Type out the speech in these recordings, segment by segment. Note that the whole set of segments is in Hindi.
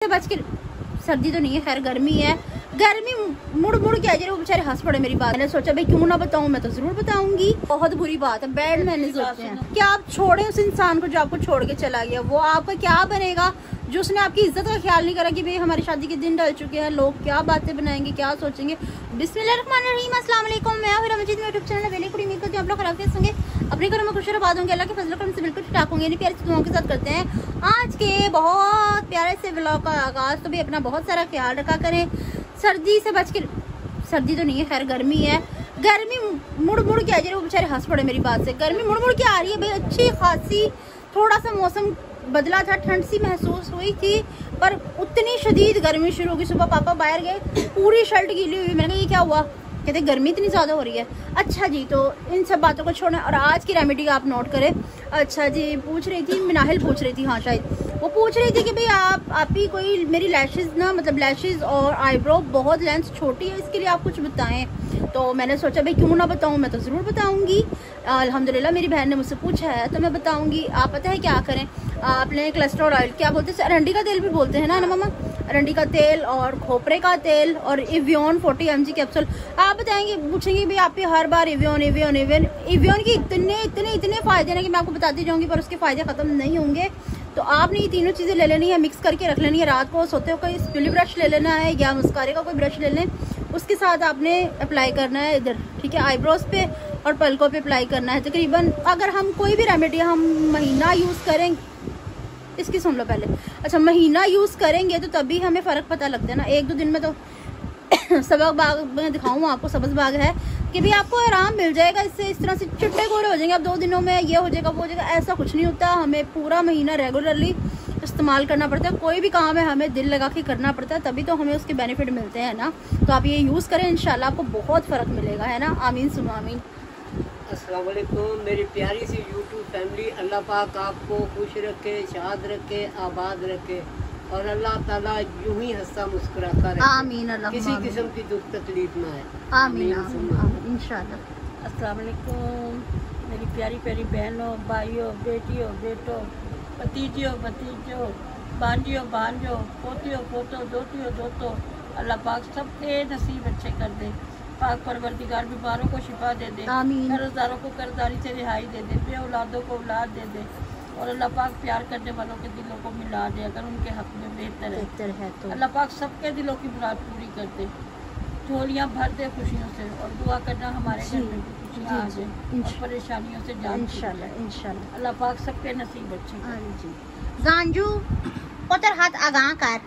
बच के सर्दी तो नहीं है, खैर गर्मी है। गर्मी मुड़ मुड़ के आ जाए, वो बेचारे हंस पड़े मेरी बात। मैंने सोचा भाई क्यों ना बताऊं, मैं तो जरूर बताऊंगी। बहुत बुरी बात है, बैड मैंने सोचे हैं कि आप छोड़े उस इंसान को जो आपको छोड़ के चला गया। वो आपका क्या बनेगा जो उसने आपकी इज्जत का ख्याल नहीं करा कि भाई हमारी शादी के दिन डल चुके हैं, लोग क्या बातें बनाएंगे, क्या सोचेंगे। बिस्मिल्लाहिर्रहमानिर्रहीम, अस्सलाम वालेकुम। मैं हूं रमजीत, मेरा यूट्यूब चैनल वेली कुड़ी। उम्मीद करती हूं आप लोग खराब होंगे, अपने घरों में खुश आबाद होंगे, अल्लाह के फजल करम से बिल्कुल ठीक होंगे। प्यारे से दुआओं के साथ करते हैं आज के बहुत प्यारे से व्लॉग का आगाज। तो भी अपना बहुत सारा ख्याल रखा करें, सर्दी से बच के। सर्दी तो नहीं है, खैर गर्मी है। गर्मी मुड़ मुड़ के आ जाए, वो बेचारे हंस पड़े मेरी बात से। गर्मी मुड़ मुड़ के आ रही है भाई, अच्छी खासी। थोड़ा सा मौसम बदला था, ठंड सी महसूस हुई थी, पर उतनी शदीद गर्मी शुरू होगी। सुबह पापा बाहर गए, पूरी शर्ट गीली हुई। मैंने कहा ये क्या हुआ, कहते गर्मी इतनी ज़्यादा हो रही है। अच्छा जी, तो इन सब बातों को छोड़ें और आज की रेमेडी आप नोट करें। अच्छा जी, पूछ रही थी मिनाहिल, पूछ रही थी, हाँ शायद वो पूछ रही थी कि भाई आप ही कोई मेरी लैशेज़ ना, मतलब लैशेज़ और आईब्रो बहुत लेंथ छोटी है, इसके लिए आप कुछ बताएं। तो मैंने सोचा भाई क्यों ना बताऊं, मैं तो ज़रूर बताऊंगी। अल्हम्दुलिल्लाह मेरी बहन ने मुझसे पूछा है तो मैं बताऊंगी। आप पता है क्या करें, आपने क्लस्टर ऑयल, क्या बोलते हैं, अरंडी का तेल भी बोलते हैं ना मामा, अरंडी का तेल और खोपरे का तेल और इवियन 40 mg कैप्सूल। आप बताएंगे, पूछेंगे भाई आप हर बार इवियन की इतने फायदे ना कि मैं आपको बताती जाऊंगी, पर उसके फायदे खत्म नहीं होंगे। तो आपने ये तीनों चीज़ें ले लेनी है, मिक्स करके रख लेनी है। रात को सोते हो कोई स्पिली ब्रश ले लेना है या मुस्कारे का कोई ब्रश ले लें, उसके साथ आपने अप्लाई करना है इधर, ठीक है, आईब्रोज पे और पलकों पे अप्लाई करना है। तकरीबन अगर हम कोई भी रेमेडी हम महीना यूज़ करें, इसकी सुन लो पहले। अच्छा, महीना यूज़ करेंगे तो तभी हमें फ़र्क पता लगता है ना, एक दो दिन में तो सबक बाग में दिखाऊँ आपको, सब्ज़ बाग है कि भाई आपको आराम मिल जाएगा इससे। इस तरह से चिट्टे गोरे हो जाएंगे आप 2 दिनों में, ये हो जाएगा वो हो जाएगा, ऐसा कुछ नहीं होता। हमें पूरा महीना रेगुलरली इस्तेमाल करना पड़ता है। कोई भी काम है हमें दिल लगा के करना पड़ता है, तभी तो हमें उसके बेनिफिट मिलते हैं ना। तो आप ये यूज़ करें, इंशाल्लाह आपको बहुत फ़र्क मिलेगा, है ना। आमीन सुनो आमीन। अस्सलाम वालेकुम मेरी प्यारी सी यूट्यूब फैमिली। अल्लाह पाक आपको खुश रखे, शाद रखे, आबाद रखे और अल्लाह ताला यूं ही हंसता मुस्कुराता रखे। आमीन अल्लाह, किसी किस्म की दुख तकलीफ ना है। आमीन आमीन इंशाल्लाह। अस्सलाम वालेकुम मेरी प्यारी प्यारी बहनों, भाइयों, बेटियों, बेटों, भतीजियों, भतीजों, भांजियों, भांजों, पोतियों, पोतों, दोतियों, दोतों, अल्लाह पाक सबके नसीब अच्छे कर दे। पाक परवरदिगार बीमारों को शिफा दे दे, कर्जदारों को कर्जदारी से रिहाई दे दे, बे औलादों को औलाद दे दे और अल्लाह पाक प्यार करने वालों के दिलों को मिला दे। अगर उनके हक में बेहतर है तो अल्लाह पाक सबके दिलों की मुराद पूरी कर दे, झोलियाँ भर दे खुशियों से। और दुआ करना हमारे घर में खुशियाँ आ जाए और परेशानियों से जान, इंशाल्लाह अल्लाह पाक सबके नसीब अच्छे कर। जानजू पुत्र हाथ आगाह कर।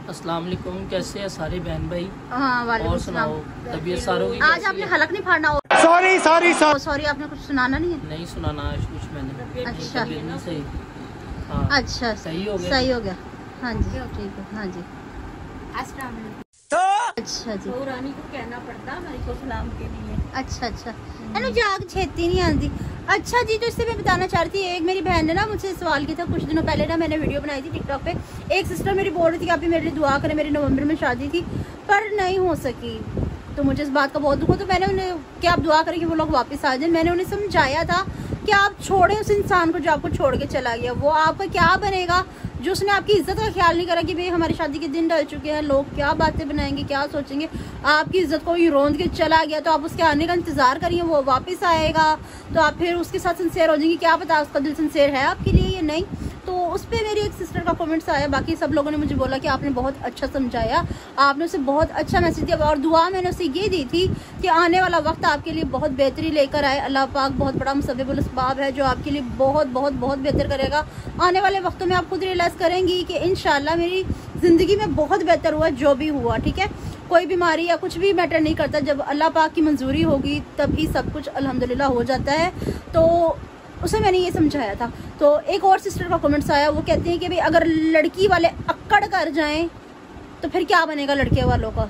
अस्सलाम वालेकुम, कैसे हैं सारे बहन भाई? हाँ वालेकुम और सुनाओ, तबीयत सारों की? आज आपने हलक नहीं फाड़ना। सॉरी आपने कुछ सुनाना नहीं है? नहीं सुनाना आज कुछ मैंने। अच्छा नहीं सही। हाँ, अच्छा सही हो गया, सही हो गया। हाँ जी ठीक है, हाँ जी। अच्छा जी, तो रानी को कहना पड़ता हमारी को सलाम के लिए। अच्छा है ना, जाग छेती नहीं आती। अच्छा जी, तो इससे मैं बताना चाहती थी, एक मेरी बहन ने ना मुझसे सवाल किया था कुछ दिनों पहले ना, मैंने वीडियो बनाई थी टिकटॉक पे। एक सिस्टर मेरी बोल रही थी कि आप भी मेरे लिए दुआ करें, मेरी नवंबर में शादी थी पर नहीं हो सकी। तो मुझे इस बात का बहुत दुख हो, तो मैंने उन्हें कि आप दुआ करें कि वो लोग वापस आ जाए। मैंने उन्हें समझाया था कि आप छोड़ें उस इंसान को जो आपको छोड़ के चला गया। वो आपका क्या बनेगा जो उसने आपकी इज्जत का ख्याल नहीं करा कि भाई हमारी शादी के दिन डल चुके हैं, लोग क्या बातें बनाएंगे, क्या सोचेंगे। आपकी इज्जत को ही रोंद के चला गया, तो आप उसके आने का इंतजार करिए, वो वापस आएगा तो आप फिर उसके साथ सिंसेयर हो जाएंगे। क्या पता उसका दिल सिंसेयर है आपके लिए या नहीं। तो उस पर मेरी एक सिस्टर का कमेंट्स आया, बाकी सब लोगों ने मुझे बोला कि आपने बहुत अच्छा समझाया, आपने उसे बहुत अच्छा मैसेज दिया। और दुआ मैंने उसे ये दी थी कि आने वाला वक्त आपके लिए बहुत बेहतरी लेकर आए। अल्लाह पाक बहुत बड़ा मुसब्बिबुल असबाब है जो आपके लिए बहुत बहुत बहुत बेहतर करेगा। आने वाले वक्तों में आप खुद रियलाइज़ करेंगी कि इंशाल्लाह मेरी ज़िंदगी में बहुत बेहतर हुआ जो भी हुआ, ठीक है। कोई बीमारी या कुछ भी मैटर नहीं करता, जब अल्लाह पाक की मंजूरी होगी तभी सब कुछ अल्हम्दुलिल्लाह हो जाता है। तो उसे मैंने ये समझाया था। तो एक और सिस्टर का कमेंट्स आया, वो कहते हैं कि भाई अगर लड़की वाले अक्कड़ कर जाएं तो फिर क्या बनेगा लड़के वालों का।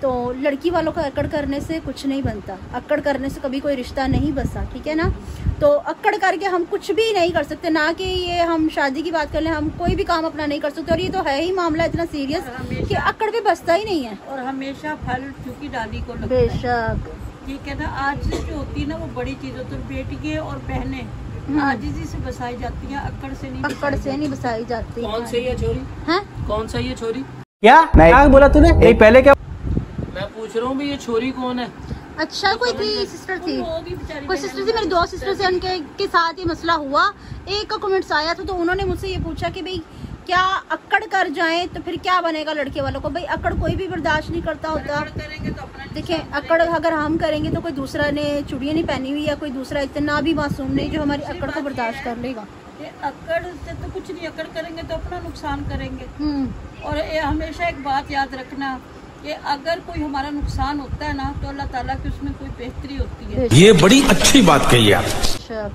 तो लड़की वालों का अक्कड़ करने से कुछ नहीं बनता, अक्कड़ करने से कभी कोई रिश्ता नहीं बसा, ठीक है ना। तो अक्कड़ करके हम कुछ भी नहीं कर सकते, ना कि ये हम शादी की बात कर लें, हम कोई भी काम अपना नहीं कर सकते। और ये तो है ही मामला इतना सीरियस कि अक्कड़ पे बसता ही नहीं है। और हमेशा फल चूंकि दादी को लगता बेशक, ठीक है ना। आज जो होती है ना वो बड़ी चीज होती है। बेटियां और बहनें आजिजी से बसाई जाती है, अक्कड़ से नहीं। अक्कड़ से नहीं बसाई जाती। कौन सी है छोरी? हैं? कौन सा ये छोरी? क्या नहीं बोला तूने? नहीं पहले क्या मैं पूछ रहा हूँ भी ये छोरी कौन है? अच्छा कोई थी सिस्टर थी, होगी बेचारी कोई सिस्टर थी, मेरी दो सिस्टर से उनके के साथ ये मसला हुआ। एक का कमेंट्स आया था तो उन्होंने मुझसे ये पूछा कि भाई क्या अक्कड़ कर जाएं तो फिर क्या बनेगा लड़के वालों को। भाई अक्कड़ कोई भी बर्दाश्त नहीं करता होता। करेंगे तो अपना देखें अक्कड़ अगर हम करेंगे तो कोई दूसरा ने चूड़ियाँ नहीं पहनी हुई या कोई दूसरा इतना भी मासूम नहीं जो हमारी अक्कड़ को बर्दाश्त कर लेगा। ये अक्कड़ से तो कुछ नहीं, अक्कड़ करेंगे तो अपना नुकसान करेंगे। और ये हमेशा एक बात याद रखना कि अगर कोई हमारा नुकसान होता है ना तो अल्लाह ताला की उसमें कोई बेहतरी होती है। ये बड़ी अच्छी बात कही आप।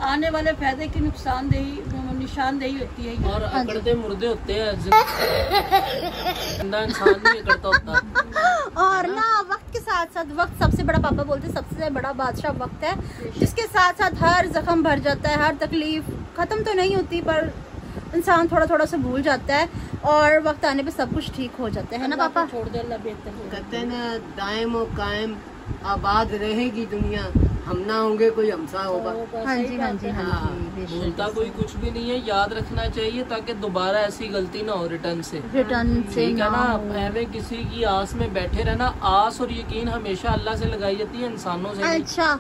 आने वाले फायदे की निशानदेही होती है ये। और अकड़ते मुर्दे होते हैं, जिंदा इंसान नहीं अकड़ता होता। और ना वक्त के साथ साथ, वक्त सबसे बड़ा, पापा बोलते हैं सबसे बड़ा बादशाह वक्त है, जिसके साथ साथ हर जख्म भर जाता है, हर तकलीफ खत्म तो नहीं होती पर इंसान थोड़ा थोड़ा सा भूल जाता है और वक्त आने पे सब कुछ ठीक हो जाता है ना पापा? छोड़ दे, अल्लाह बेहतर है। कहते हैं ना दायम और कायम आबाद रहेगी दुनिया, हम ना होंगे कोई हमसा होगा। हाँ जी हाँ जी हाँ जी बेशक। भूलता कोई कुछ भी नहीं है, याद रखना चाहिए ताकि दोबारा ऐसी गलती ना हो रिटर्न से। रिटर्न से ठीक है ना, हो। हमें किसी की आस में बैठे रहना। आस और यकीन हमेशा अल्लाह से लगाई जाती है, इंसानों से नहीं। अच्छा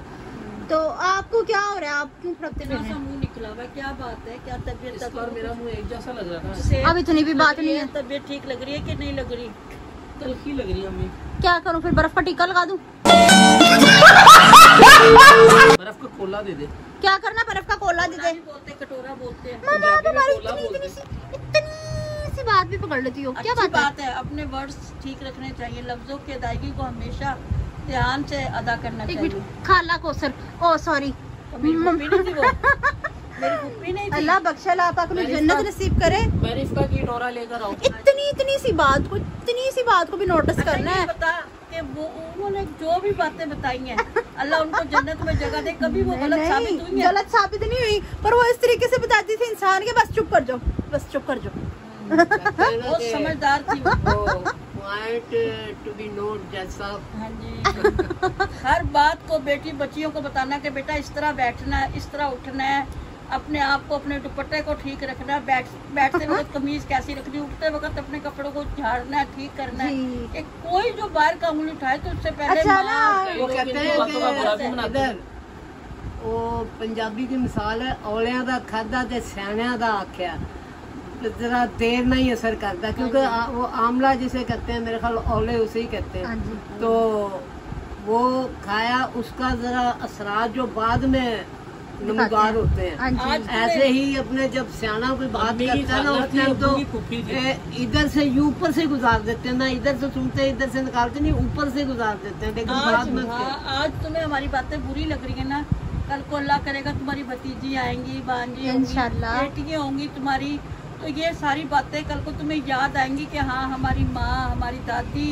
तो आपको क्या हो रहा है, आप क्यों फड़कते इतना रह सा रहे हैं? मुंह निकला हुआ है, क्या बात है, क्या तबीयत? इस बार मेरा मुंह एक जैसा लग रहा था। से अब इतनी भी बात नहीं है। तबीयत ठीक लग रही है कि नहीं लग रही? तलखी लग रही है हमें। क्या करूं फिर, बर्फ का टीका लगा दूं? बर्फ का कोला दे दे। क्या करना, बर्फ का कोला दे दे? नहीं बोलते, कटोरा बोलते हैं। मामा आप पंजाबी में हमारी कोला बोलते इतनी सी बात भी पकड़ लेती हो, क्या अच्छी बात है? बात है, अपने वर्ड्स ठीक रखने चाहिए, लफ्जों की अदायगी को हमेशा ध्यान से अदा करना एक चाहिए। मिनट, खाला कोसर, ओ सॉरी, मेरी फूफी नहीं थी वो, मेरी फूफी नहीं थी। अल्लाह बख्शा ला पाक में जन्नत नसीब करे। मैं रिफ्का की डोरा लेकर आऊँ। इतनी सी बात को भी नोटिस अच्छा, करना ये है। बता कि वो उन्होंने जो भी बातें बताई हैं अल्लाह उनको जन्नत में जगह दे, कभी वो गलत साबित हुई नहीं, है? गलत साबित नहीं हुई, पर वो इस तरीके से बताती थी इंसान के बस चुप कर जाओ, बस चुप कर जाओ। बहुत समझदार थी वो। पॉइंट टू बी नोट जैसा। हाँ जी। हर बात को बेटी बच्चियों को बताना कि बेटा इस तरह बैठना है, इस तरह उठना है, अपने आप को, अपने दुपट्टे को ठीक रखना है, बैठते वक्त कमीज कैसी रखनी है, उठते वक्त अपने कपड़ों को झाड़ना है, ठीक करना है। जी। एक कोई जो बाहर का उंगली उठाए तो उससे पहले अच्छा माँ- ना। वो कहते हैं बुरा भी मनाते हैं। इधर वो पंजाबी की मिसाल है, औलियां दा खादा ते सियाणियां दा आख्या, जरा देर नहीं असर करता, क्योंकि वो आमला जिसे कहते हैं, मेरे ख्याल औले उसे ही कहते हाँ हैं। जी। तो वो खाया, उसका जरा असरात जो बाद में नमदार होते हैं। हाँ जी। आज ऐसे ही अपने जब सियाना कोई बात मम्मी की करता है ना, खाला उस टाइम थी, तो अब्बू की फूफी थी। इधर से ऊपर से गुजार देते हैं ना, इधर से सुनते इधर से निकालते नहीं, ऊपर से गुजार देते हैं, लेकिन बाद में आज तुम्हें हमारी बातें बुरी लग रही है ना, कल को अल्लाह करेगा तुम्हारी भतीजी आएंगी, भांजी होंगी, इंशाल्लाह। बेटियां होंगी तुम्हारी, तो ये सारी बातें कल को तुम्हें याद आएंगी कि हाँ हमारी माँ, हमारी दादी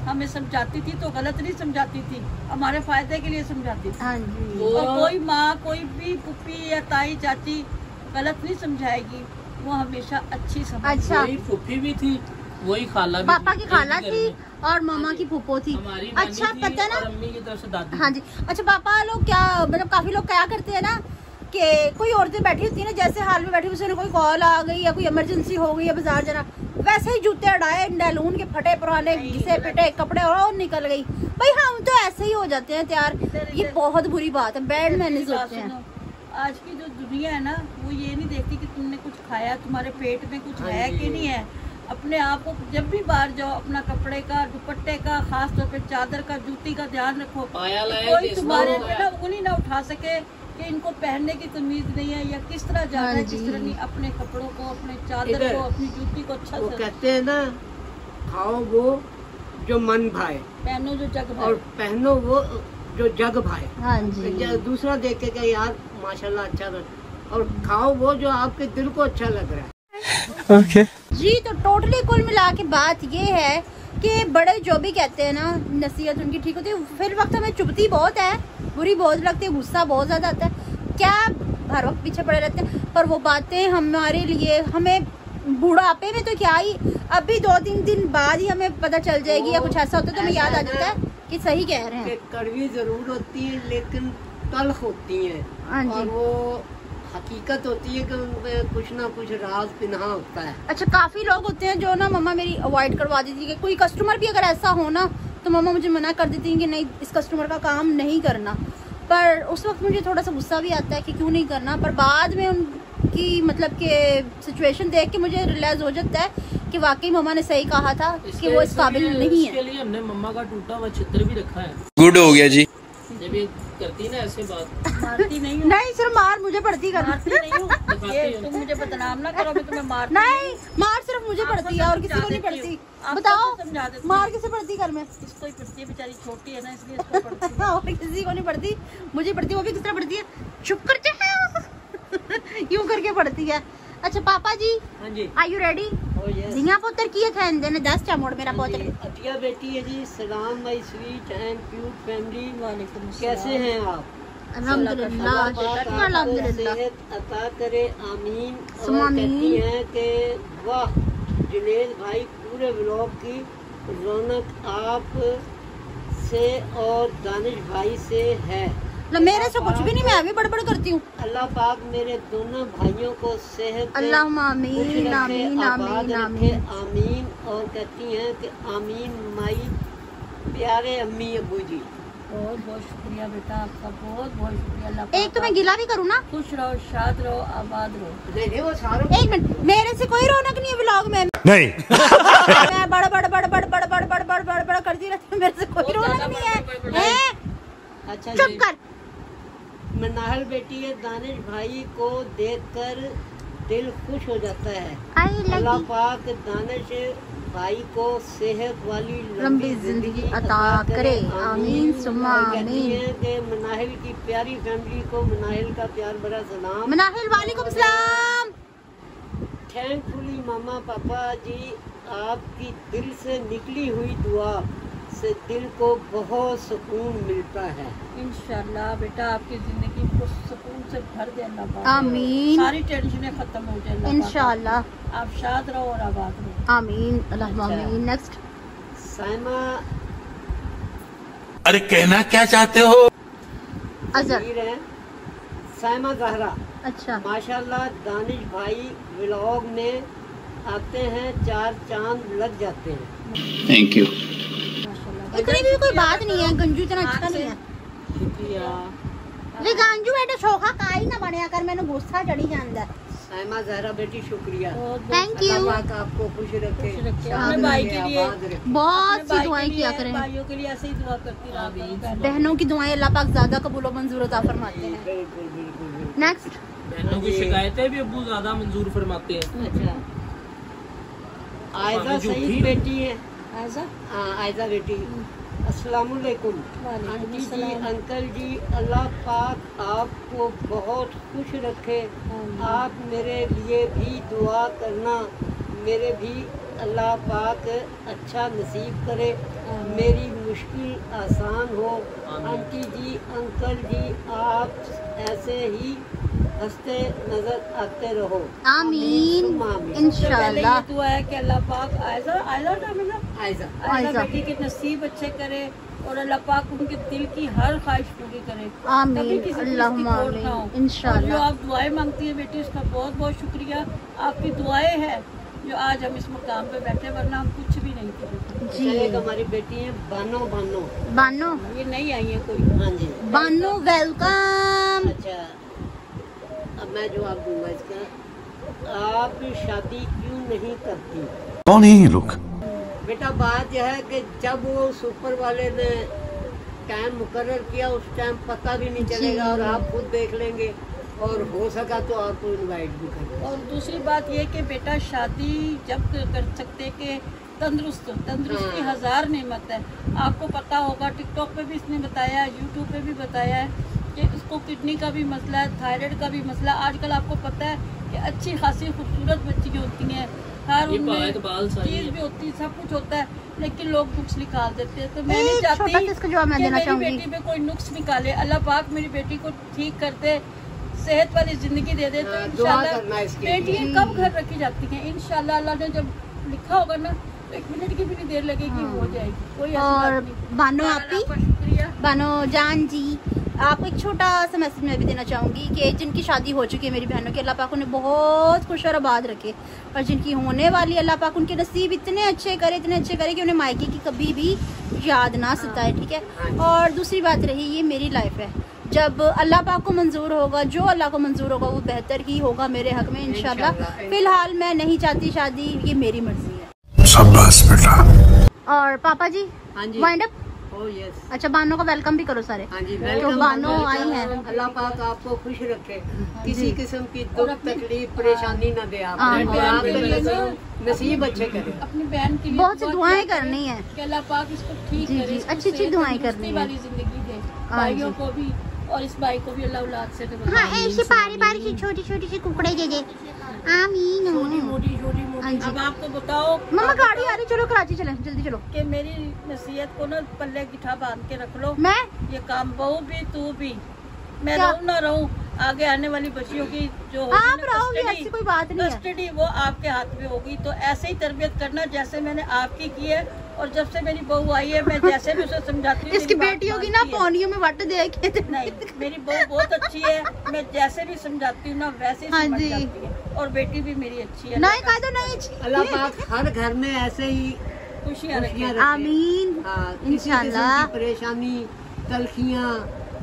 हमें समझाती थी तो गलत नहीं समझाती थी, हमारे फायदे के लिए समझाती थी। हाँ जी। और कोई माँ, कोई भी पुप्पी या ताई चाची गलत नहीं समझाएगी, वो हमेशा अच्छी समझ। अच्छा, वही फूफी भी थी, वही खाला भी पापा थी, की खाला एक ही घर थी में। और मामा की फूफो थी। हमारी अच्छा नानी थी पता है और ना, अम्मी की तरफ से दादी। हाँ जी। अच्छा पापा लोग क्या, मतलब काफी लोग क्या करते हैं ना कि कोई औरतें बैठी होती है ना, जैसे हाल में बैठी, उसे कोई कॉल आ गई या कोई इमरजेंसी हो गई या बाजार जाना, वैसे ही जूते उड़ाए, नैलून के फटे पुराने घिसे पिटे कपड़े और निकल गई। भाई हम तो ऐसे ही हो जाते हैं तैयार, ये बहुत बुरी बात है, बैड मैनेज होते हैं। आज की जो दुनिया है ना, वो ये नहीं देखती कि तुमने कुछ खाया, तुम्हारे पेट में कुछ है कि नहीं है। अपने आप को जब भी बाहर जाओ, अपना कपड़े का, दुपट्टे का, खास तौर पे चादर का, जूती का ध्यान रखो। पाया लाए, कोई चश्मा तुम्हारे लगाया। पे ना उंगली ना उठा सके कि इनको पहनने की तमीज नहीं है या किस तरह जाना है, हाँ किस जी। तरह नहीं। अपने कपड़ों को, अपने चादर इधर। को, अपनी जूती को अच्छा वो से कहते हैं ना, खाओ वो जो मन भाए पहनो जो जग और भर। पहनो वो जो जग भाए। हाँ जी। दूसरा देख के कि यार माशाल्लाह अच्छा लग, और खाओ वो जो आपके दिल को अच्छा लग रहा है। जी तो टोटली कुल मिला के बात ये है कि बड़े जो भी कहते हैं ना, नसीहत उनकी ठीक होती है, फिर वक्त हमें चुभती बहुत है, बुरी बहुत लगती है, गुस्सा बहुत ज्यादा आता है, क्या हर वक्त पीछे पड़े रहते हैं, पर वो बातें हमारे लिए, हमें बुढ़ापे में तो क्या ही, अभी 2-3 दिन बाद ही हमें पता चल जाएगी या कुछ ऐसा होता है तो हमें याद आ जाता है कि सही कह रहे कि हैं। कड़वी जरूर होती है लेकिन तल्ख होती है, हाँ जी। और वो हकीकत होती है कि उनमें कुछ ना कुछ राज पिन्हा होता है। अच्छा, काफी लोग होते हैं जो ना मम्मा मेरी अवॉइड करवा देती है। कोई कस्टमर भी अगर ऐसा हो ना तो मम्मा मुझे मना कर देती है कि नहीं, इस कस्टमर का काम नहीं करना। पर उस वक्त मुझे थोड़ा सा गुस्सा भी आता है कि क्यों नहीं करना, पर बाद में उनकी मतलब कि सिचुएशन देख के मुझे रियलाइज हो जाता है कि वाकई मम्मा ने सही कहा था कि वो इस काबिल नहीं है। इसके लिए हमने मम्मा का टूटा हुआ चित्र भी रखा है। गुड हो गया जी। जब ये करती ना ऐसे बात, मारती नहीं हूँ, नहीं, सिर्फ मार मुझे पड़ती करना। मारती नहीं हूँ। ये तुम मुझे बदनाम ना करो, मैं तुम्हें मारती नहीं, मार सिर्फ मुझे पड़ती है और किसी को नहीं पड़ती। बताओ, समझा देती मार किसे पड़ती घर में? इसको ही पड़ती है, बेचारी छोटी है ना इसलिए इसको पड़ती है। और किसी को नहीं पड़ती, मुझे पड़ती है। वो भी किस तरह पड़ती है? चुप कर जा, यूं करके पड़ती है। अच्छा पापा जी, हाँ जी, आर यू रेडी? जिया पुत्र की खान देने 10 चामोड़ मेरा पुत्र। अतिया बेटी है जी। सलाम my sweet and cute family, वालेकुम कैसे हैं आप? अल्हम्दुलिल्लाह, अल्हम्दुलिल्लाह। सेहत अता करे, आमीन। सुम्मा और कहती आमीन। हैं कि वाह जुनेद भाई, पूरे व्लॉग की रौनक आप से और दानिश भाई से है। मेरे से कुछ भी नहीं, मैं भी बड़बड़ करती हूँ। अल्लाह पाक मेरे दोनों भाइयों को सेहत अल्लाहुम्मा खुश आमीन रखे, आमीन आबाद आमीन रखे, आमीन। आमीन। और कहती हैं कि आमीन माई प्यारे अम्मी अबू जी। बहुत बहुत शुक्रिया बेटा आपका, बहुत बहुत शुक्रिया। अल्लाह एक तो मैं गिला भी करूँ ना? खुश रहो, शाद रहो, आबाद रहो। नहीं वो सारों एक मिनट, मेरे से कोई रौनक नहीं है व्लॉग में। नहीं। मैं बड़ बड़ बड़ बड़ बड़ बड़ बड़ बड़ बड़ बड़ करती रहती हूँ, मेरे से कोई रौनक नहीं है। अच्छा चुप जी। कर। मनाहल बेटी है, दानिश भाई को देखकर दिल खुश हो जाता है। अल्लाह पाक दानिश भाई को सेहत वाली लंबी जिंदगी अता करे, आमीन सुम्मा आमीन। कि मनाहिल की प्यारी फैमिली को मनाहिल का प्यार भरा सलाम। मनाहिल वालेकुम सलाम। थैंकफुली मामा पापा जी, आपकी दिल से निकली हुई दुआ से दिल को बहुत सुकून मिलता है। इंशाल्लाह बेटा आपकी जिंदगी को सुकून से भर दे अल्लाह पाक। आमीन। सारी टेंशनें खत्म हो जाए अल्लाह पाक। इंशाल्लाह। आप शाद रहो और आबाद रहो। आमीन अल्लाहुम्मा आमीन। नेक्स्ट। साइमा अरे कहना क्या चाहते हो? अजहर। ज़हीर है, साइमा जहरा। अच्छा, माशाल्लाह दानिश भाई व्लॉग में आते हैं, 4 चांद लग जाते हैं। Thank you. माशाल्लाह इतनी भी कोई बात नहीं है। गंजू इतना अच्छा नहीं है। शुक्रिया। वे गंजू बेटा शोखा काई ना बनया कर, मैंने गुस्सा चढ़ी जांदा है। साइमा जहरा बेटी शुक्रिया। बहुत थैंक अल्लाह यू। पाक आपको खुश रखे, खुश रखे। शाद अपने भाई रखे, के लिए आबाद रखे। बहुत अपने सी भाई दुआएं के किया लिए, करें। भाइयों के लिए ऐसे ही दुआ करती रहा करो। बहनों की दुआएं अल्लाह पाक ज्यादा कबूल व मंजूर अता फरमाते हैं। बिल्कुल बिल्कुल बिल्कुल। नेक्स्ट। बहनों की शिकायतें भी अब्बू ज्यादा मंजूर फरमाते हैं। अच्छा, आयजा जो सईद भी- बेटी है। ऐसा हाँ, आयजा बेटी। अस्सलामुअलैकुम वालेकुम आंटी जी, अस्सलाम। अंकल जी, अल्लाह पाक आपको बहुत खुश रखे। आप मेरे लिए भी दुआ करना, मेरे भी अल्लाह पाक अच्छा नसीब करे, मेरी मुश्किल आसान हो। आंटी जी, अंकल जी, आप ऐसे ही हंसते नजर आते रहो। आमीन सुम्मा आमीन। पहले इंशाल्लाह। ये दुआ है कि अल्लाह पाक आयजा आयजा नाम है ना, आयजा आयजा आयजा। बेटी के नसीब अच्छे करे और अल्लाह पाक उनके दिल की हर ख्वाहिश पूरी करे। आमीन कभी किसी चीज़ की अल्लाहुम्मा तोड़ ना हो। आमीन इंशाल्लाह। और जो आप दुआएं मांगती है बेटी, उसका बहुत बहुत शुक्रिया। आपकी दुआएं हैं जो आज हम इस मुकाम पे बैठे, वरना हम कुछ भी नहीं करते। जी। एक हमारी बेटी है बानो बानो। बानो। ये नहीं आई है कोई। हाँ जी। बानो वेलकम। अच्छा, अब मैं जवाब दूंगा इसका। आप शादी क्यों नहीं करती? कौन है ये लोग? बेटा बात यह है कि जब वो सुपर वाले ने टाइम मुकर्रर किया, उस टाइम पता भी नहीं चलेगा और आप खुद देख लेंगे, और हो सका तो आपको इनवाइट भी करें। और दूसरी बात ये कि बेटा शादी जब कर सकते कि तंदुरुस्ती हाँ। 1000 नेमत है। आपको पता होगा, टिकटॉक पे भी इसने बताया, यूट्यूब पे भी बताया है कि उसको किडनी का भी मसला है, थायराइड का भी मसला। आजकल आपको पता है कि अच्छी खासी खूबसूरत बच्ची होती हैं, हर ये उनमें बात बाल सही चीज़ है। भी होती है, सब कुछ होता है, लेकिन लोग नुक्स निकाल देते हैं। तो मैं एक नहीं छोटा सा चाहती इसका जवाब मैं कि देना मेरी चाहूंगी। बेटी पे कोई नुक्स निकाले। अल्लाह पाक मेरी बेटी को ठीक करते, सेहत वाली जिंदगी दे दे। तो हाँ, दुआ इंशाल्लाह करना इसके लिए। बेटियां कब घर रखी जाती हैं, इंशाल्लाह अल्लाह ने जब लिखा होगा ना, तो 1 मिनट की भी नहीं देर लगेगी, हो जाएगी। कोई ऐसी और बात नहीं। बानो अल्लाह आपी, का शुक्रिया। बानो जान जी, आपको एक छोटा सा मैसेज मैं भी देना चाहूँगी कि जिनकी शादी हो चुकी है मेरी बहनों की, अल्लाह पाक उन्हें बहुत खुश और आबाद रखे, और जिनकी होने वाली अल्लाह पाक उनके नसीब इतने अच्छे करे कि उन्हें मायके की कभी भी याद ना सताए, ठीक है। और दूसरी बात रही, ये मेरी लाइफ है, जब अल्लाह पाक को मंजूर होगा, जो अल्लाह को मंजूर होगा वो बेहतर ही होगा मेरे हक में इंशाल्लाह। फिलहाल मैं नहीं चाहती शादी, ये मेरी मर्जी है। शाबाश बेटा। और पापा जी हाँ जी। Wind up. Oh yes. अच्छा, बानो का वेलकम भी करो सारे। हाँ जी, तो वेलकम। बानो आई हैं। अल्लाह पाक आपको खुश रखे, किसी किस्म की दुख तकलीफ परेशानी न दे आप, आमीन। और आपके नसीब अच्छे करे। अपनी बहन के लिए बहुत सी दुआएं करनी है कि अल्लाह पाक इसको ठीक जी, करे, जी, इसको अच्छी सेहत दुआएं तंदुरुस्ती करनी है। वाली जिंदगी दे, हाँ भाइयों जी। को भी, और इस भाई को भी अल्लाह औलाद से दे। हाँ, ऐसी बारी बारी से छोटी छोटी सी कुकड़े दे दे। आमीन। छोटी मोटी हाँ जी। अब आपको बताओ मम्मा गाड़ी आ रही, चलो कराची चले, जल्दी चलो। कि मेरी नसीहत को ना पल्ले गिठा बांध के रख लो। मैं ये काम बहू भी तू भी, मैं क्या? रहूं ना रहूं, आगे आने वाली बच्चियों की जो आप रहोगे, ऐसी कोई बात नहीं है। कस्टडी वो आपके हाथ में होगी, तो ऐसे ही तरबियत करना जैसे मैंने आपकी की है। और जब से मेरी बहू आई है, मैं जैसे भी उसे समझाती हूँ, इसकी मेरी बात बेटियों की ना मानती है। पौनियों में वट दे के नहीं, मेरी बहू बहुत अच्छी है, मैं जैसे भी समझाती हूँ ना वैसे ही हाँ समझ जी। जाती है। और बेटी भी मेरी अच्छी है। नहीं कह दो, नहीं अल्लाह पाक हर घर में ऐसे ही खुशियाँ रखे। खुशियाँ रखे। आमीन हाँ, किसी किस्म इंशाल्लाह। की परेशानी, तलखियाँ,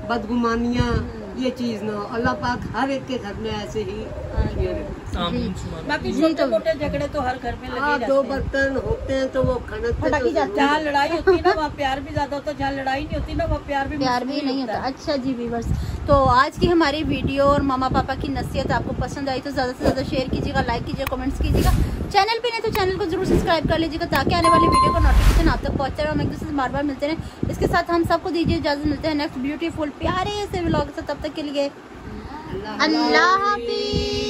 बदगुमानियाँ, ये चीज ना हो। अल्लाह पाक हर एक के घर में ऐसे ही खुशियाँ रखे। आमीन सुभान। बाकी जी, छोटे तो- मोटे झगड़े तो हर घर में लगे हाँ, रहते दो हैं। बर्तन होते हैं तो वो खनकते फटाकी तो जाते जरूर। जहाँ लड़ाई होती है ना वहाँ प्यार भी ज्यादा होता है, जहाँ लड़ाई नहीं होती ना वहाँ प्यार भी नहीं होता। अच्छा जी व्यूअर्स, तो आज की हमारी वीडियो और मामा पापा की नसीहत आपको पसंद आई तो ज़्यादा से ज़्यादा शेयर कीजिएगा, लाइक कीजिएगा, कमेंट्स कीजिएगा। चैनल पे नहीं तो चैनल को जरूर सब्सक्राइब कर लीजिएगा ताकि आने वाली वीडियो का नोटिफिकेशन आप तक पहुँचे। हम एक दूसरे से बार बार मिलते रहें। इसके साथ हम सबको दीजिए इजाज़त, मिलते हैं नेक्स्ट ब्यूटीफुल प्यारे से व्लॉग से। तब तक के लिए अल्लाह हाफिज़।